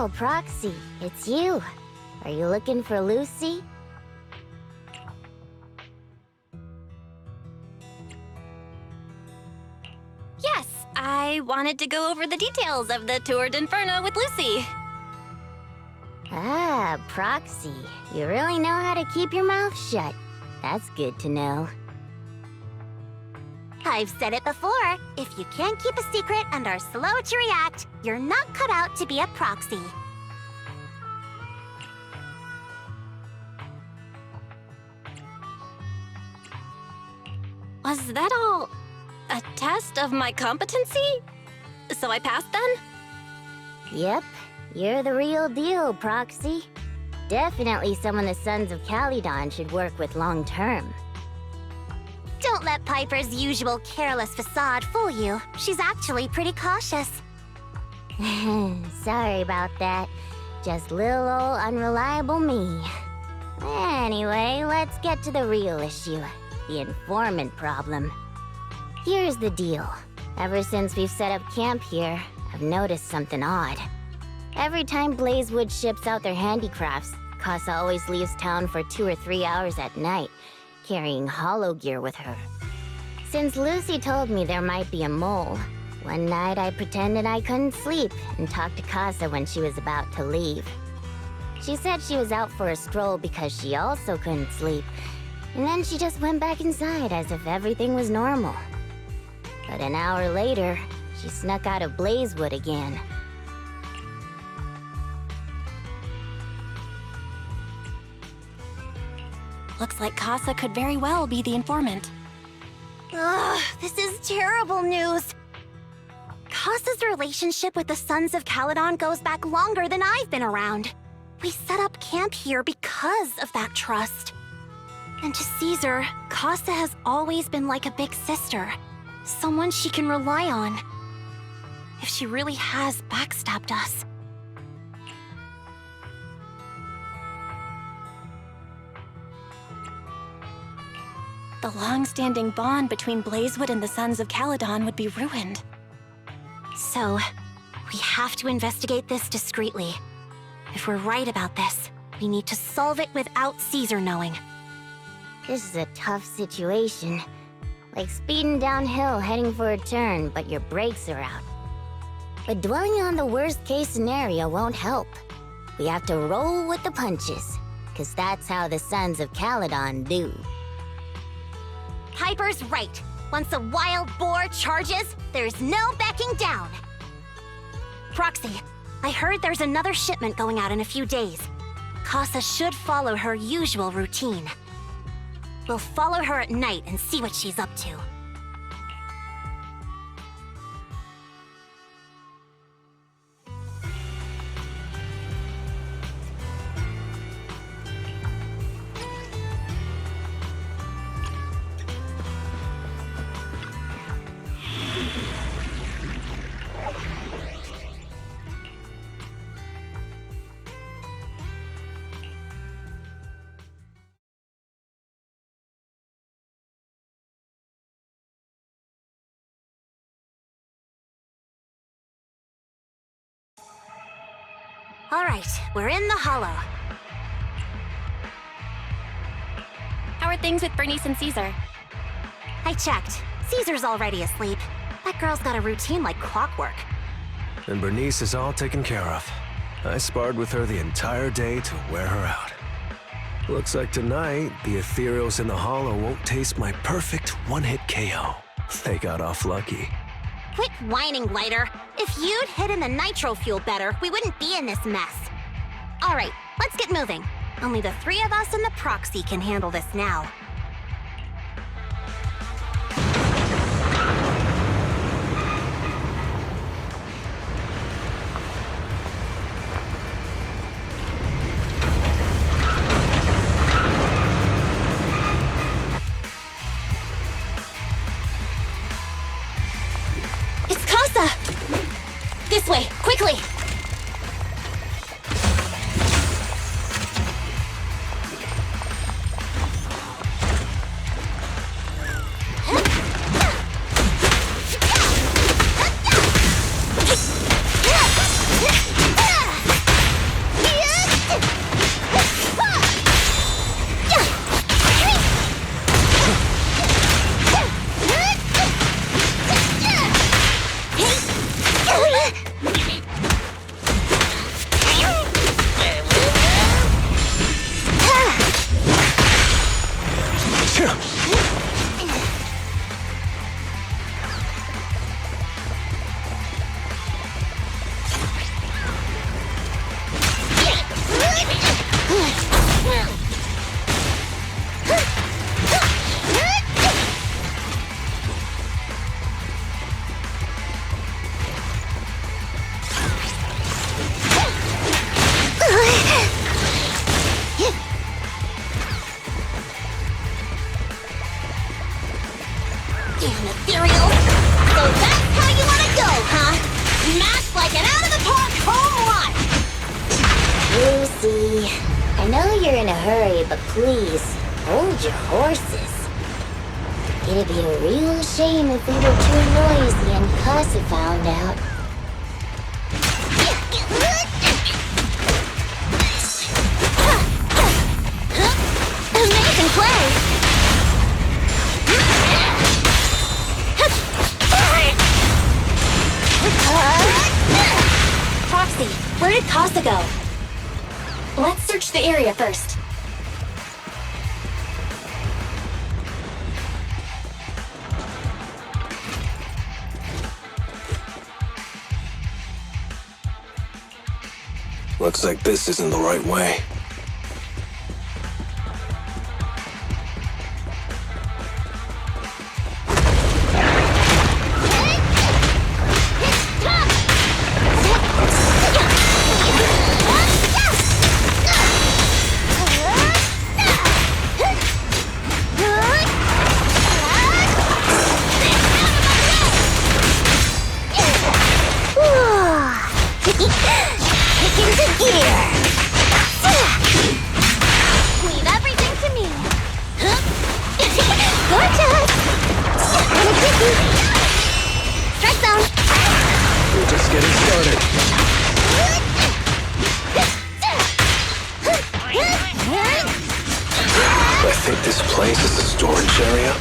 Oh, Proxy, it's you. Are you looking for Lucy? Yes, I wanted to go over the details of the Tour d'Inferno with Lucy. Ah, Proxy. You really know how to keep your mouth shut. That's good to know. I've said it before. If you can't keep a secret and are slow to react, you're not cut out to be a proxy. Was that all a test of my competency? So I passed then? Yep, you're the real deal, Proxy. Definitely someone the Sons of Caledon should work with long-term. Don't let Piper's usual careless facade fool you. She's actually pretty cautious. Sorry about that. Just little old unreliable me. Anyway, let's get to the real issue. The informant problem. Here's the deal. Ever since we've set up camp here, I've noticed something odd. Every time Blazewood ships out their handicrafts, Kasa always leaves town for 2 or 3 hours at night, carrying hollow gear with her. Since Lucy told me there might be a mole, one night I pretended I couldn't sleep and talked to Kasa when she was about to leave. She said she was out for a stroll because she also couldn't sleep, and then she just went back inside as if everything was normal. But an hour later, she snuck out of Blazewood again. Looks like Kasa could very well be the informant. Ugh, this is terrible news. Kasa's relationship with the Sons of Caledon goes back longer than I've been around. We set up camp here because of that trust. And to Caesar, Kasa has always been like a big sister. Someone she can rely on. If she really has backstabbed us. The long-standing bond between Blazewood and the Sons of Caledon would be ruined. So, we have to investigate this discreetly. If we're right about this, we need to solve it without Caesar knowing. This is a tough situation. Like speeding downhill heading for a turn, but your brakes are out. But dwelling on the worst-case scenario won't help. We have to roll with the punches, 'cause that's how the Sons of Caledon do. Piper's right. Once a wild boar charges, there's no backing down. Proxy, I heard there's another shipment going out in a few days. Kasa should follow her usual routine. We'll follow her at night and see what she's up to. All right, we're in the hollow. How are things with Bernice and Caesar? I checked. Caesar's already asleep. That girl's got a routine like clockwork. And Bernice is all taken care of. I sparred with her the entire day to wear her out. Looks like tonight, the ethereals in the hollow won't taste my perfect one-hit KO. They got off lucky. Quit whining, Lighter. If you'd hidden the nitro fuel better, we wouldn't be in this mess. All right, let's get moving. Only the 3 of us and the proxy can handle this now. It's Kasa! This way, quickly! in a hurry, but please, hold your horses. It'd be a real shame if we were too noisy and Kasa found out. Amazing play! Proxy, where did Kasa go? Let's search the area first. Looks like this isn't the right way. Leave everything to me. Gorgeous! Strike zone! We're just getting started. I think this place is a storage area.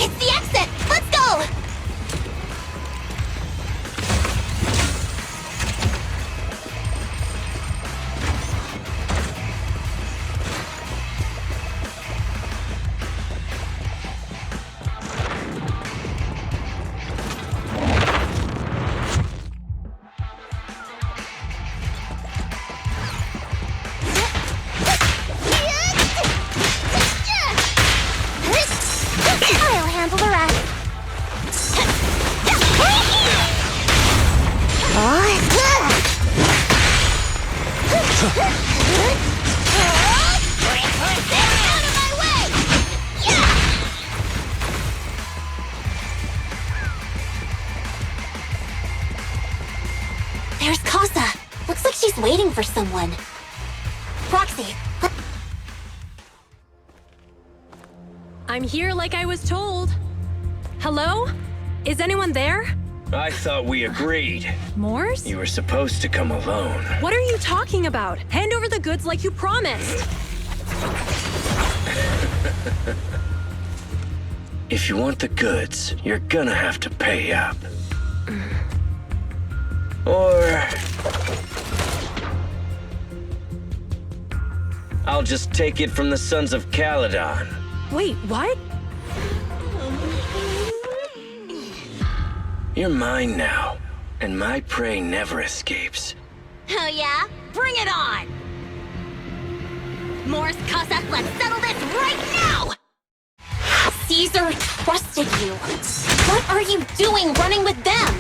It's the exit! Let's go! I'll handle the rest. Out of my way! Yeah! There's Kasa. Looks like she's waiting for someone. Proxy, I'm here like I was told. Hello? Is anyone there? I thought we agreed. Morse? You were supposed to come alone. What are you talking about? Hand over the goods like you promised. If you want the goods, you're gonna have to pay up. Or... I'll just take it from the Sons of Caledon. Wait, what? You're mine now, and my prey never escapes. oh yeah? Bring it on! Morse, Kasa, let's settle this right now! Caesar trusted you. What are you doing running with them?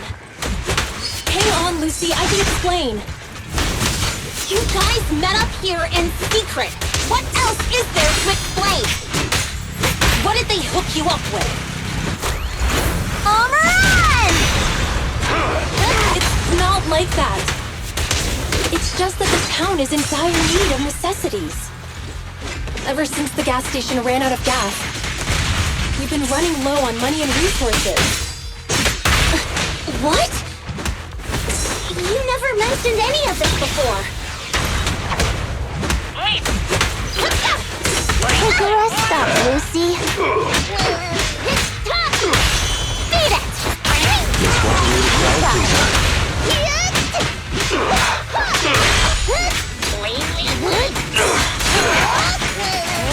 Hang on, Lucy, I can explain. You guys met up here in secret. What else is there to explain? What did they hook you up with? Run! It's not like that. It's just that the town is in dire need of necessities. ever since the gas station ran out of gas. We've been running low on money and resources. What? You never mentioned any of this before. Take a rest up, Lucy. Beat it!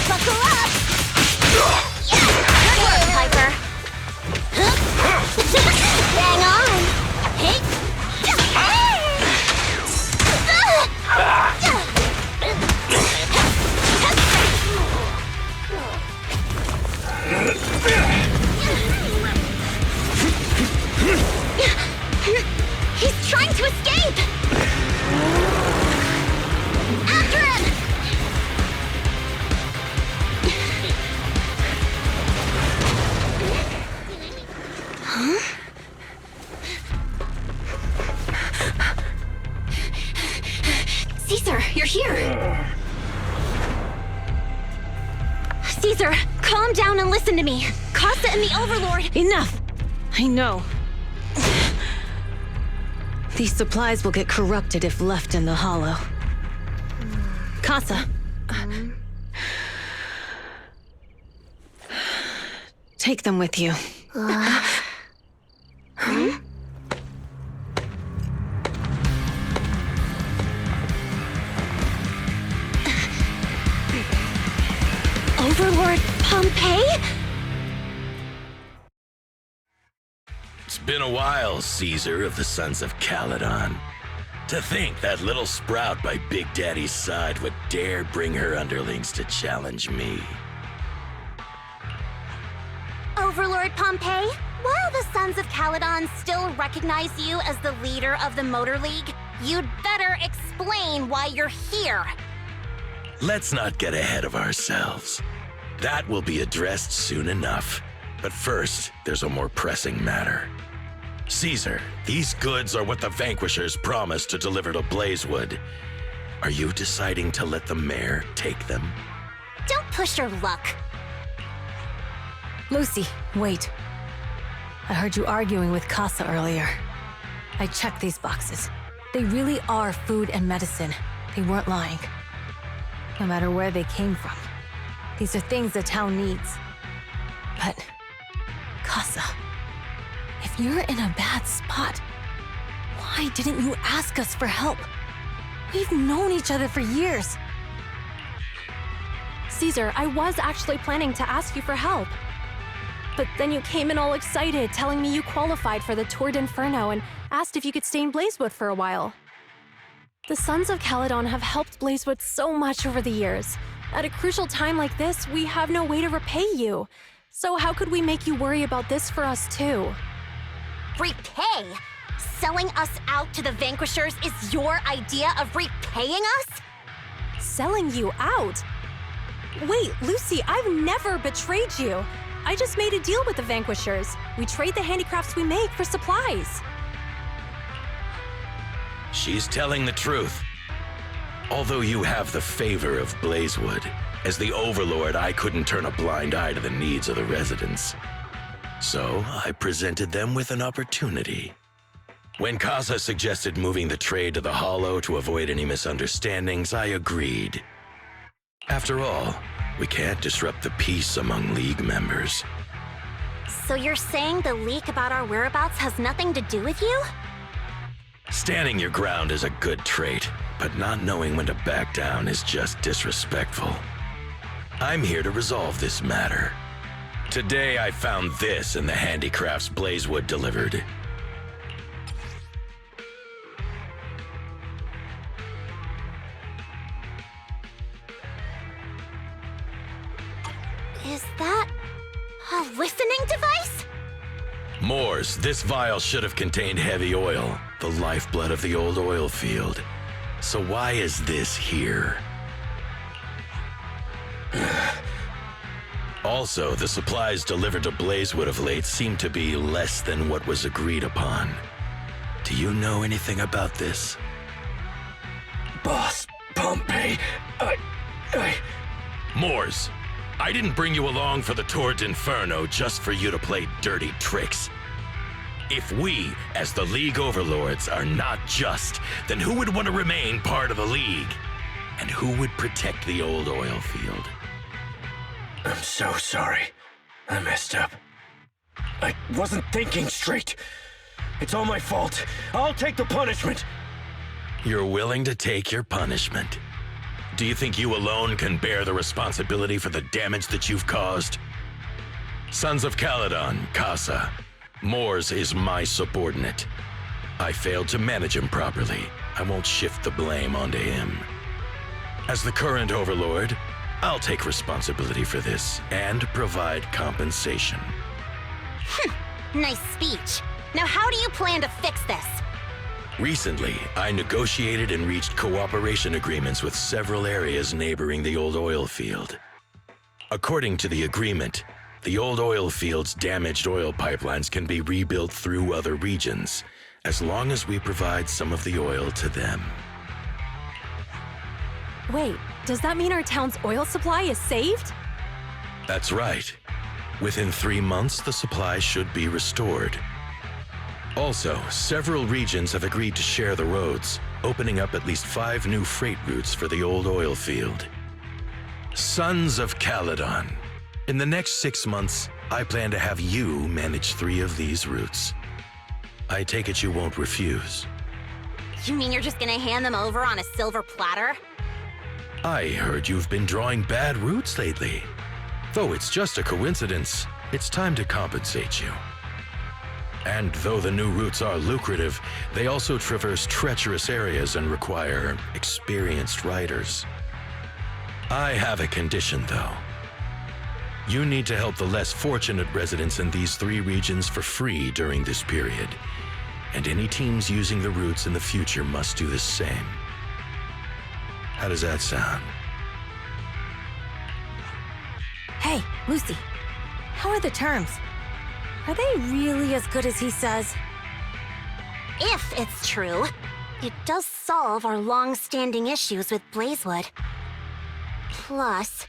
Buckle up! Good work, Piper. Hang on. Hey. He's trying to escape! After him! Huh? Caesar, you're here! Caesar, calm down and listen to me. Kasa and the Overlord... Enough! I know. These supplies will get corrupted if left in the hollow. Kasa. Take them with you. Overlord Pompeii? It's been a while, Caesar of the Sons of Caledon. To think that little sprout by Big Daddy's side would dare bring her underlings to challenge me. Overlord Pompeii, while the Sons of Caledon still recognize you as the leader of the Motor League, you'd better explain why you're here. Let's not get ahead of ourselves. That will be addressed soon enough. But first, there's a more pressing matter. Caesar, these goods are what the Vanquishers promised to deliver to Blazewood. Are you deciding to let the mayor take them? Don't push your luck. Lucy, wait. I heard you arguing with Kasa earlier. I checked these boxes. They really are food and medicine. They weren't lying. No matter where they came from. These are things the town needs. But, Kasa, if you're in a bad spot, why didn't you ask us for help? We've known each other for years. Caesar, I was actually planning to ask you for help. But then you came in all excited, telling me you qualified for the Tour d'Inferno and asked if you could stay in Blazewood for a while. The Sons of Caledon have helped Blazewood so much over the years. At a crucial time like this, we have no way to repay you. So how could we make you worry about this for us too? Repay? Selling us out to the Vanquishers is your idea of repaying us? Selling you out? Wait, Lucy, I've never betrayed you. I just made a deal with the Vanquishers. We trade the handicrafts we make for supplies. She's telling the truth. Although you have the favor of Blazewood, as the Overlord, I couldn't turn a blind eye to the needs of the residents. So I presented them with an opportunity. When Kasa suggested moving the trade to the Hollow to avoid any misunderstandings, I agreed. After all, we can't disrupt the peace among League members. So you're saying the leak about our whereabouts has nothing to do with you? Standing your ground is a good trait, but not knowing when to back down is just disrespectful. I'm here to resolve this matter. Today I found this in the handicrafts Blazewood delivered. Is that a listening device? Moors, this vial should have contained heavy oil, the lifeblood of the old oil field. So why is this here? Also, the supplies delivered to Blazewood of late seem to be less than what was agreed upon. Do you know anything about this? Boss, Pompeii, Moors, I didn't bring you along for the Tour d'Inferno just for you to play dirty tricks. If we, as the League Overlords, are not just, then who would want to remain part of the League? And who would protect the old oil field? I'm so sorry. I messed up. I wasn't thinking straight. It's all my fault. I'll take the punishment. You're willing to take your punishment. Do you think you alone can bear the responsibility for the damage that you've caused? Sons of Caledon, Kasa. Moors is my subordinate. I failed to manage him properly. I won't shift the blame onto him. As the current overlord, I'll take responsibility for this and provide compensation. Nice speech. Now how do you plan to fix this? Recently, I negotiated and reached cooperation agreements with several areas neighboring the old oil field. According to the agreement, the old oil field's damaged oil pipelines can be rebuilt through other regions, as long as we provide some of the oil to them. Wait, does that mean our town's oil supply is saved? That's right. Within 3 months, the supply should be restored. Also, several regions have agreed to share the roads, opening up at least 5 new freight routes for the old oil field. Sons of Caledon. In the next 6 months, I plan to have you manage 3 of these routes. I take it you won't refuse. You mean you're just gonna hand them over on a silver platter? I heard you've been drawing bad routes lately. Though it's just a coincidence, it's time to compensate you. And though the new routes are lucrative, they also traverse treacherous areas and require experienced riders. I have a condition, though. You need to help the less fortunate residents in these 3 regions for free during this period. And any teams using the routes in the future must do the same. How does that sound? Hey, Lucy. How are the terms? Are they really as good as he says? If it's true, it does solve our long-standing issues with Blazewood. Plus,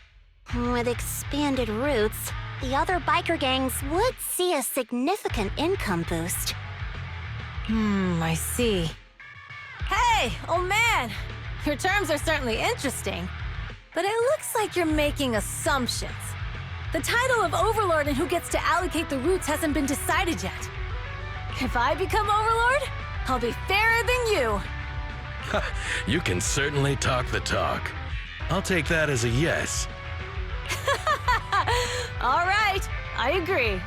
with expanded routes, the other biker gangs would see a significant income boost. I see. Hey, oh man! Your terms are certainly interesting, but it looks like you're making assumptions. The title of Overlord and who gets to allocate the routes hasn't been decided yet. If I become Overlord, I'll be fairer than you. You can certainly talk the talk. I'll take that as a yes. All right, I agree.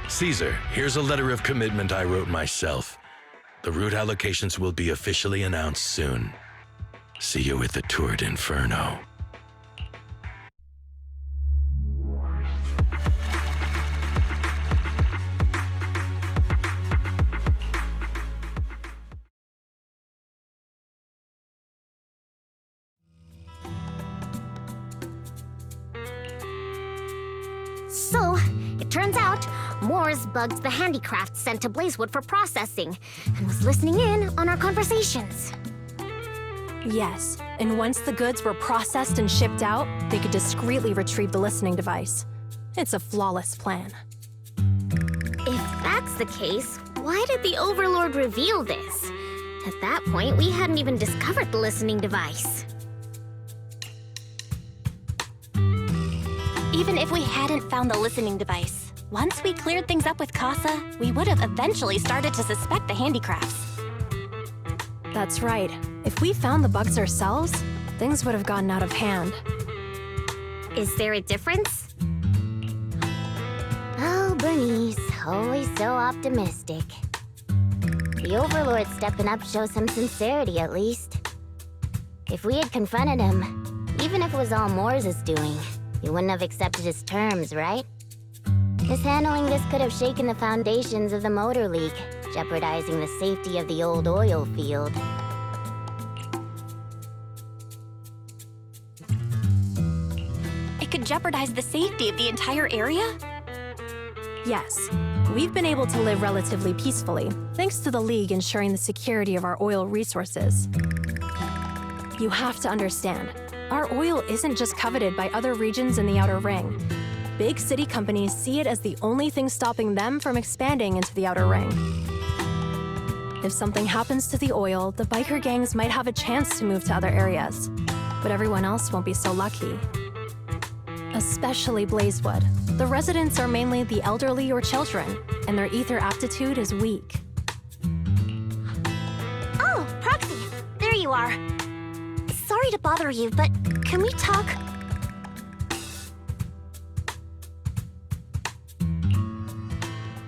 Caesar, here's a letter of commitment I wrote myself. The route allocations will be officially announced soon. See you at the Tour d'Inferno. So, it turns out, Moores bugged the handicraft sent to Blazewood for processing, and was listening in on our conversations. Yes, and once the goods were processed and shipped out, they could discreetly retrieve the listening device. It's a flawless plan. If that's the case, why did the Overlord reveal this? At that point, we hadn't even discovered the listening device. Even if we hadn't found the listening device, once we cleared things up with Kasa, we would have eventually started to suspect the handicrafts. That's right. If we found the bugs ourselves, things would have gotten out of hand. Is there a difference? Oh, Bernice, always so optimistic. The Overlord stepping up shows some sincerity, at least. If we had confronted him, even if it was all Moores' doing, you wouldn't have accepted his terms, right? Mishandling this could have shaken the foundations of the Motor League, jeopardizing the safety of the old oil field. It could jeopardize the safety of the entire area? Yes, we've been able to live relatively peacefully, thanks to the League ensuring the security of our oil resources. You have to understand, Our oil isn't just coveted by other regions in the Outer Ring. Big city companies see it as the only thing stopping them from expanding into the Outer Ring. If something happens to the oil, the biker gangs might have a chance to move to other areas, but everyone else won't be so lucky. Especially Blazewood. The residents are mainly the elderly or children, and their ether aptitude is weak. Oh, Proxy, there you are. Sorry to bother you, but can we talk?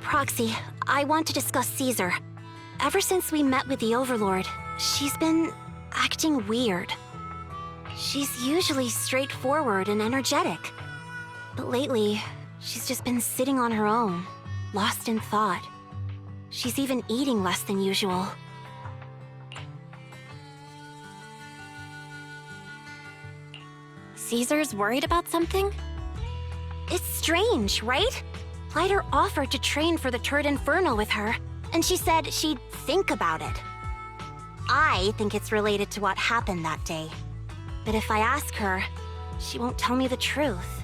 Proxy, I want to discuss Caesar. Ever since we met with the Overlord, she's been acting weird. She's usually straightforward and energetic. But lately, she's just been sitting on her own, lost in thought. She's even eating less than usual. Caesar's worried about something? It's strange, right? Lighter offered to train for the Turd Inferno with her, and she said she'd think about it. I think it's related to what happened that day. But if I ask her, she won't tell me the truth.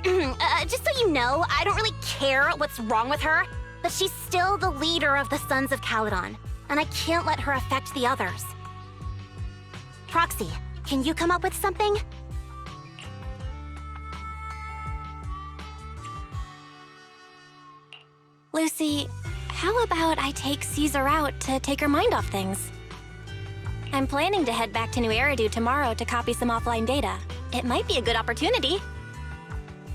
Just so you know, I don't really care what's wrong with her, but she's still the leader of the Sons of Caledon, and I can't let her affect the others. Proxy, can you come up with something? Lucy, how about I take Caesar out to take her mind off things? I'm planning to head back to New Eridu tomorrow to copy some offline data. It might be a good opportunity.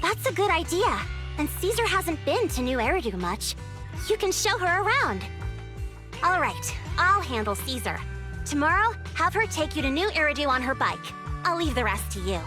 That's a good idea. And Caesar hasn't been to New Eridu much. You can show her around. All right, I'll handle Caesar. Tomorrow, have her take you to New Eridu on her bike. I'll leave the rest to you.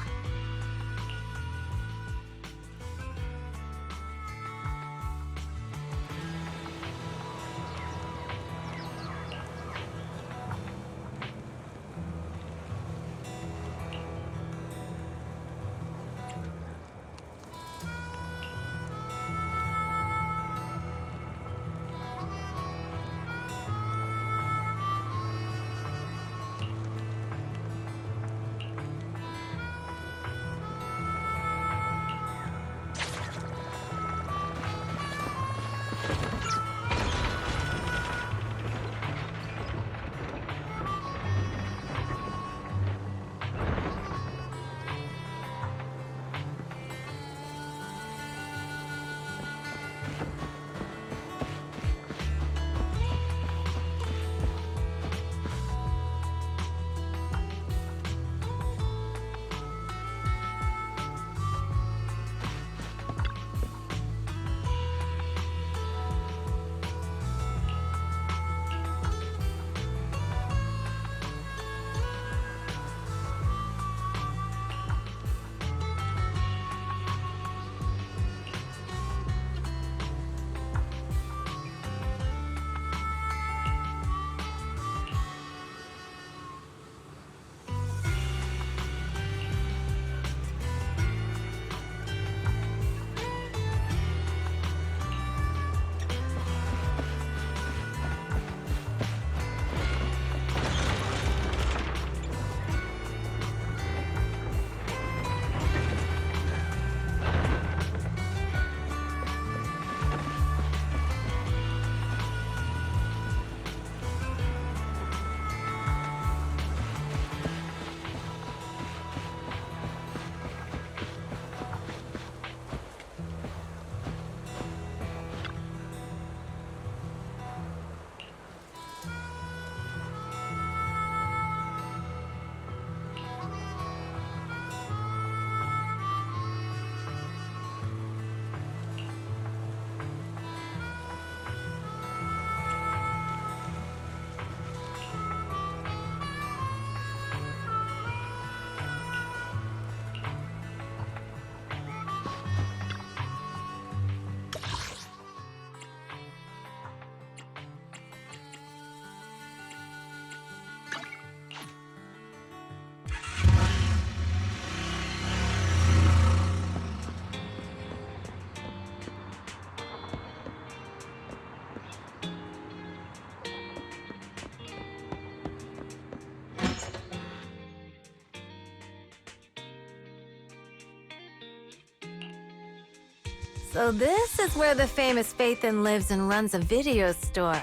So this is where the famous Faithin lives and runs a video store.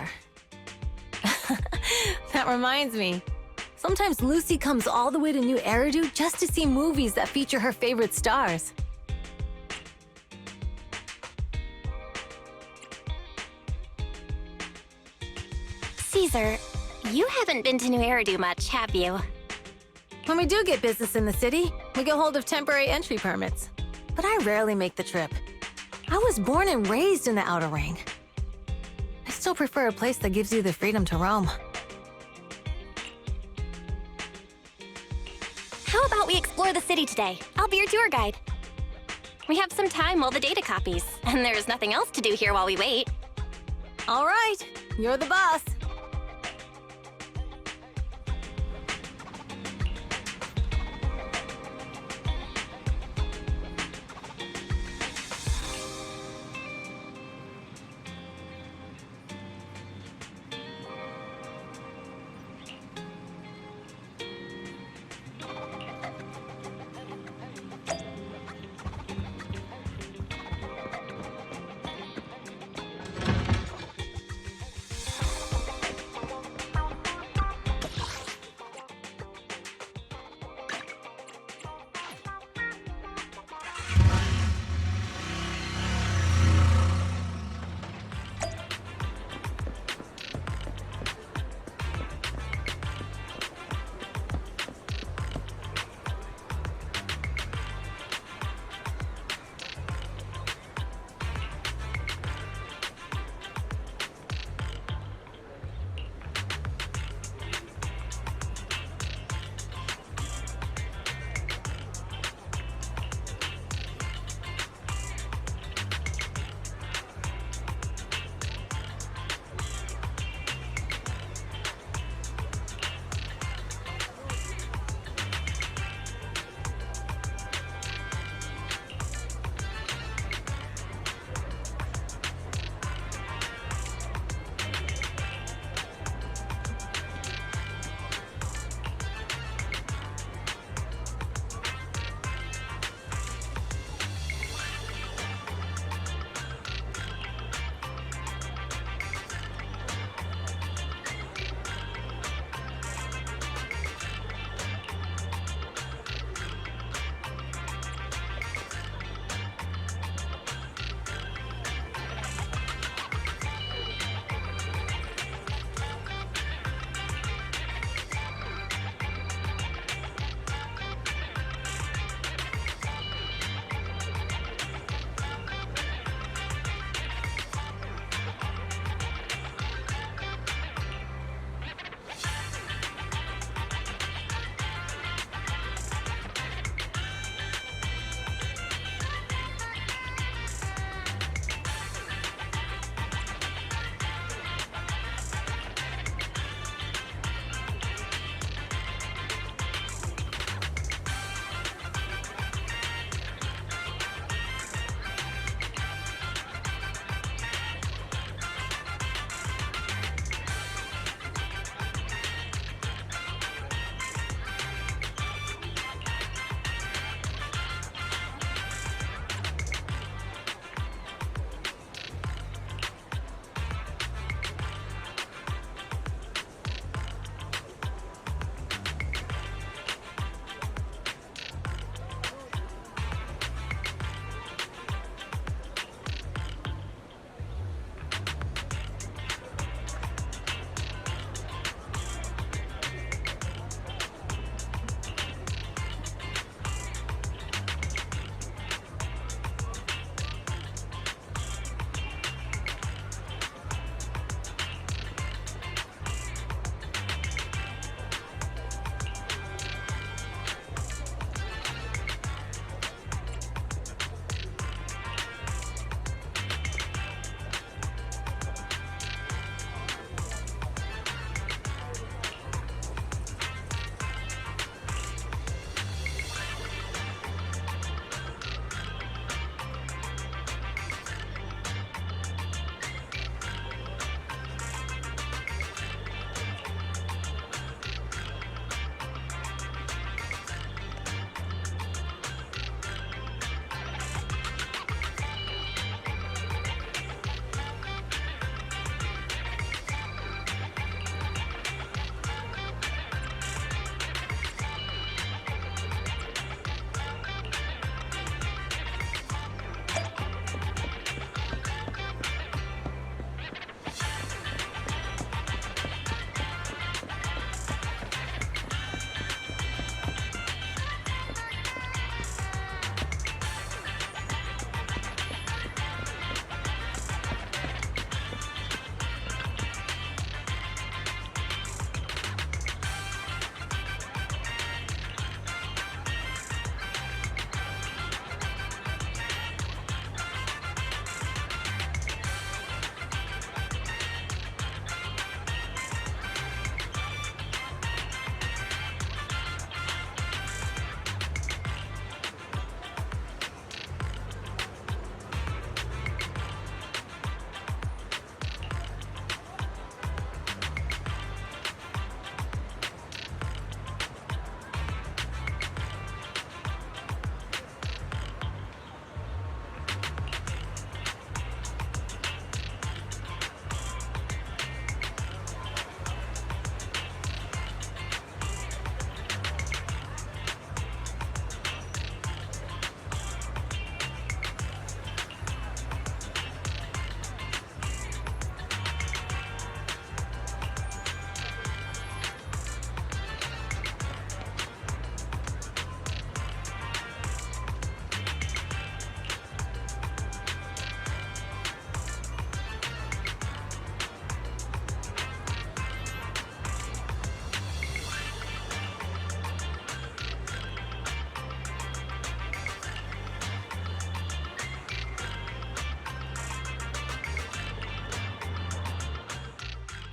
That reminds me. Sometimes Lucy comes all the way to New Eridu just to see movies that feature her favorite stars. Caesar, you haven't been to New Eridu much, have you? When we do get business in the city, we get hold of temporary entry permits. But I rarely make the trip. I was born and raised in the Outer Ring. I still prefer a place that gives you the freedom to roam. How about we explore the city today? I'll be your tour guide. We have some time while the data copies, and there's nothing else to do here while we wait. All right, you're the boss.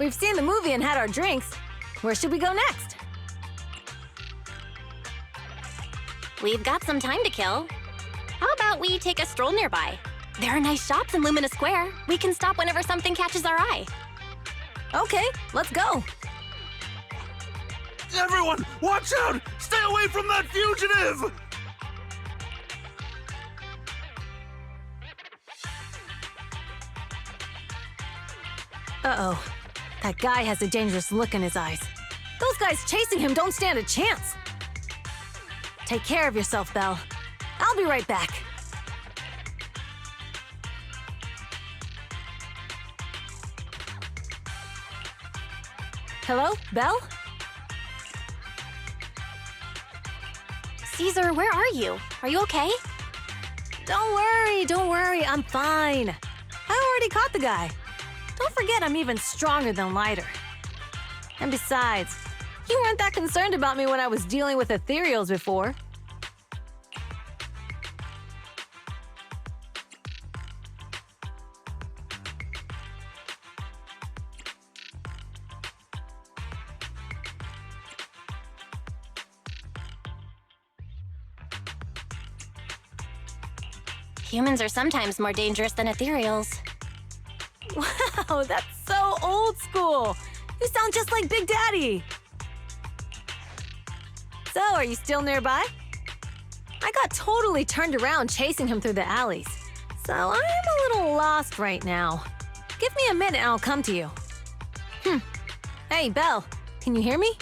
We've seen the movie and had our drinks. Where should we go next? We've got some time to kill. How about we take a stroll nearby? There are nice shops in Lumina Square. We can stop whenever something catches our eye. Okay, let's go. Everyone, watch out! Stay away from that fugitive! Uh-oh. That guy has a dangerous look in his eyes. Those guys chasing him don't stand a chance. Take care of yourself, Belle. I'll be right back. Hello, Belle? Caesar, where are you? Are you okay? Don't worry, I'm fine. I already caught the guy. Don't forget I'm even stronger than Lighter. And besides, you weren't that concerned about me when I was dealing with ethereals before. Humans are sometimes more dangerous than ethereals. Wow, that's so old school. You sound just like Big Daddy. So, are you still nearby? I got totally turned around chasing him through the alleys. So, I'm a little lost right now. Give me a minute and I'll come to you. Hey, Belle, can you hear me?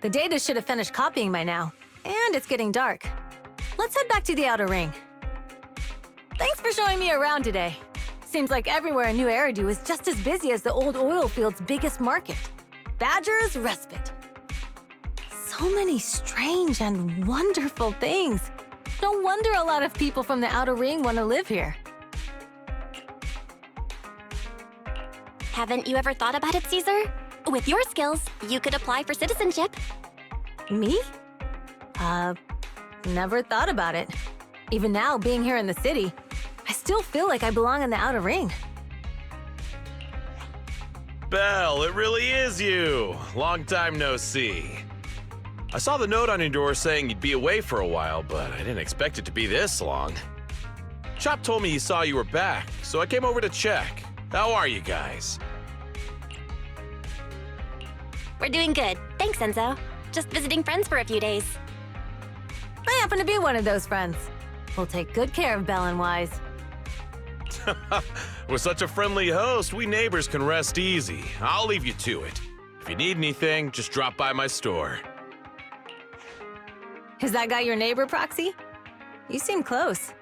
The data should have finished copying by now, and it's getting dark. Let's head back to the outer ring. Thanks for showing me around today. Seems like everywhere in New Eridu is just as busy as the old oil field's biggest market. Badger's Respite. So many strange and wonderful things. No wonder a lot of people from the outer ring want to live here. Haven't you ever thought about it, Caesar? With your skills, you could apply for citizenship. Me? Never thought about it. Even now, being here in the city, I still feel like I belong in the outer ring. Belle, it really is you. Long time no see. I saw the note on your door saying you'd be away for a while, but I didn't expect it to be this long. Chop told me he saw you were back, so I came over to check. How are you guys? We're doing good. Thanks, Enzo. Just visiting friends for a few days. I happen to be one of those friends. We'll take good care of Belle and Wise. With such a friendly host, we neighbors can rest easy. I'll leave you to it. If you need anything, just drop by my store. Is that guy your neighbor, Proxy? You seem close.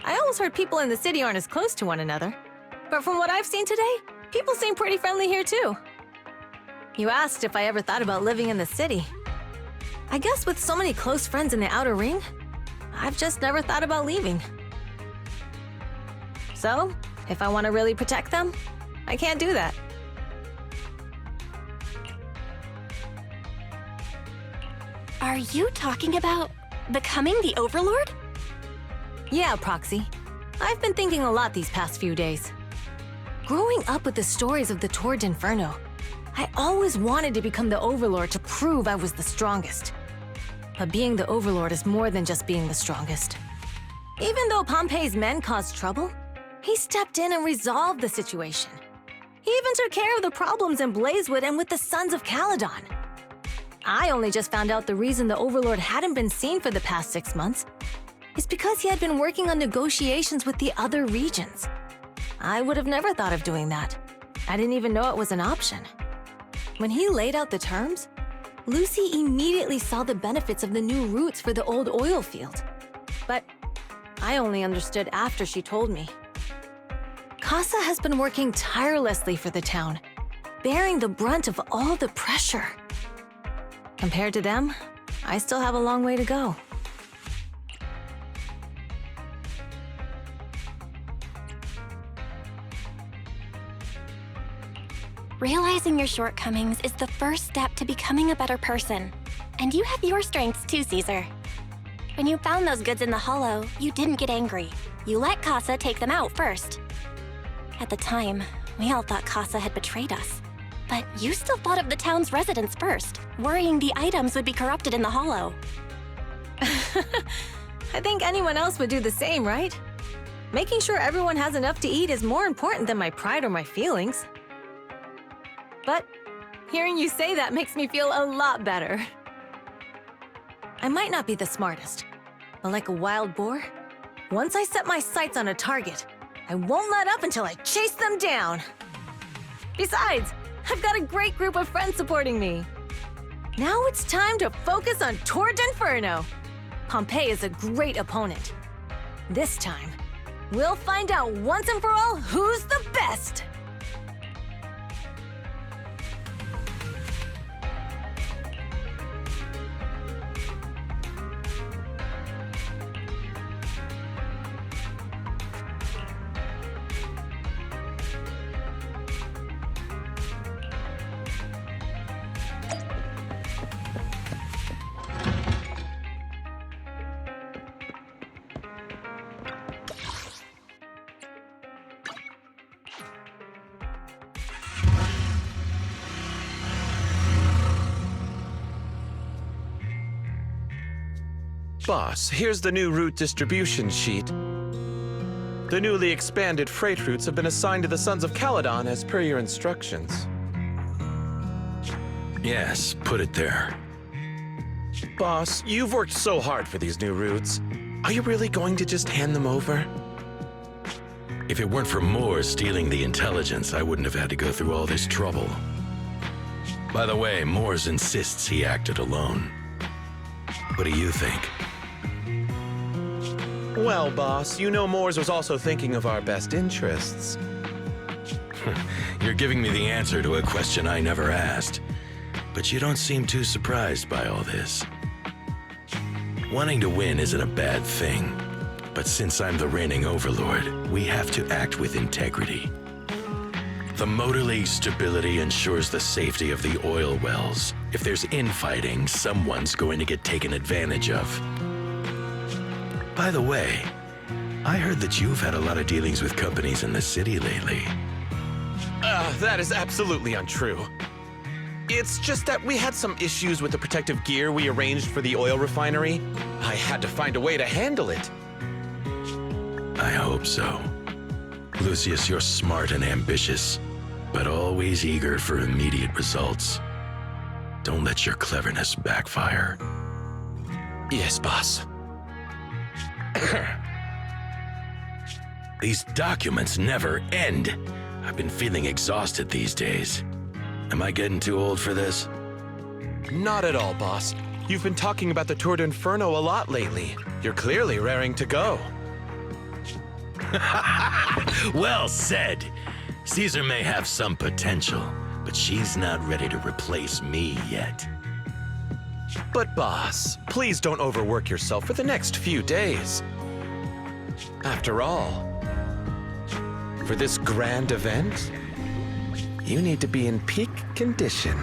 I always heard people in the city aren't as close to one another. But from what I've seen today, people seem pretty friendly here too. You asked if I ever thought about living in the city. I guess with so many close friends in the outer ring, I've just never thought about leaving. So, if I want to really protect them, I can't do that. Are you talking about becoming the Overlord? Yeah, Proxy. I've been thinking a lot these past few days. Growing up with the stories of the Torrid Inferno, I always wanted to become the Overlord to prove I was the strongest. But being the Overlord is more than just being the strongest. Even though Pompey's men caused trouble, he stepped in and resolved the situation. He even took care of the problems in Blazewood and with the Sons of Caledon. I only just found out the reason the Overlord hadn't been seen for the past 6 months is because he had been working on negotiations with the other regions. I would have never thought of doing that. I didn't even know it was an option. When he laid out the terms, Lucy immediately saw the benefits of the new routes for the old oil field. But I only understood after she told me. Kasa has been working tirelessly for the town, bearing the brunt of all the pressure. Compared to them, I still have a long way to go. Realizing your shortcomings is the first step to becoming a better person. And you have your strengths too, Caesar. When you found those goods in the hollow, you didn't get angry. You let Kasa take them out first. At the time, we all thought Kasa had betrayed us. But you still thought of the town's residents first, worrying the items would be corrupted in the hollow. I think anyone else would do the same, right? Making sure everyone has enough to eat is more important than my pride or my feelings. But hearing you say that makes me feel a lot better. I might not be the smartest, but like a wild boar, once I set my sights on a target, I won't let up until I chase them down. Besides, I've got a great group of friends supporting me. Now it's time to focus on Torrid Inferno. Pompey is a great opponent. This time, we'll find out once and for all who's the best. Boss, here's the new route distribution sheet. The newly expanded freight routes have been assigned to the Sons of Caledon as per your instructions. Yes, put it there. Boss, you've worked so hard for these new routes. Are you really going to just hand them over? If it weren't for Moore stealing the intelligence, I wouldn't have had to go through all this trouble. By the way, Moores insists he acted alone. What do you think? Well, boss, you know Moores was also thinking of our best interests. You're giving me the answer to a question I never asked. But you don't seem too surprised by all this. Wanting to win isn't a bad thing. But since I'm the reigning overlord, we have to act with integrity. The Motor League's stability ensures the safety of the oil wells. If there's infighting, someone's going to get taken advantage of. By the way, I heard that you've had a lot of dealings with companies in the city lately. That is absolutely untrue. It's just that we had some issues with the protective gear we arranged for the oil refinery. I had to find a way to handle it. I hope so. Lucius, you're smart and ambitious, but always eager for immediate results. Don't let your cleverness backfire. Yes, boss. These documents never end. I've been feeling exhausted these days. Am I getting too old for this? Not at all, boss. You've been talking about the Tour d'Inferno a lot lately. You're clearly raring to go. Well said. Caesar may have some potential, but she's not ready to replace me yet. But boss, please don't overwork yourself for the next few days. After all, for this grand event, you need to be in peak condition.